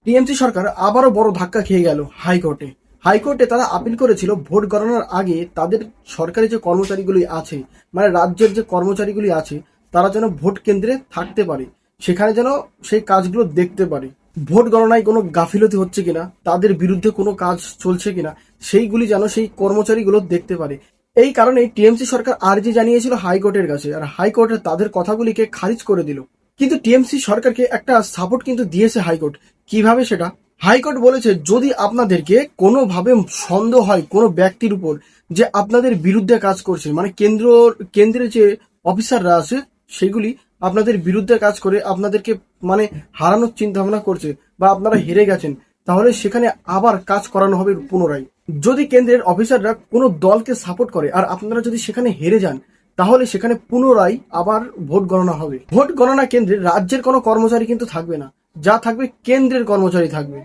TMC সরকার আবারও বড় ধাক্কা খেয়ে গেল হাইকোর্টে। হাইকোর্টে তারা আপিল করেছিল ভোট গণনার আগে তাদের সরকারি যে কর্মচারীগুলি আছে, মানে রাজ্যের যে কর্মচারীগুলি আছে, তারা যেন ভোট কেন্দ্রে থাকতে পারে, সেখানে যেন সেই কাজগুলো দেখতে পারে। ভোট গণনায় কোনো গাফিলতি হচ্ছে কিনা, তাদের বিরুদ্ধে কোনো কাজ চলছে কিনা, সেইগুলি যেন সেই কর্মচারীগুলো দেখতে পারে। এই কারণে টিএমসি সরকার আর্জি জানিয়েছিল হাইকোর্টের কাছে, আর হাইকোর্টে তাদের কথাগুলিকে খারিজ করে দিল। কিন্তু টিএমসি সরকারকে একটা সাপোর্ট কিন্তু দিয়েছে হাইকোর্ট। কিভাবে সেটা? হাইকোর্ট বলেছে, যদি আপনাদেরকে কোনোভাবে সন্দেহ হয় কোনো ব্যক্তির উপর যে আপনাদের বিরুদ্ধে কাজ করছে, মানে কেন্দ্রে যে অফিসাররা আছে সেগুলি আপনাদের বিরুদ্ধে কাজ করে আপনাদেরকে মানে হারানোর চিন্তা ভাবনা করছে, বা আপনারা হেরে গেছেন, তাহলে সেখানে আবার কাজ করানো হবে পুনরায়। যদি কেন্দ্রের অফিসাররা কোনো দলকে সাপোর্ট করে আর আপনারা যদি সেখানে হেরে যান, তাহলে সেখানে পুনরায় আবার ভোট গণনা হবে। ভোট গণনা কেন্দ্রে রাজ্যের কোনো কর্মচারী কিন্তু থাকবে না, যা থাকবে কেন্দ্রের কর্মচারী থাকবে।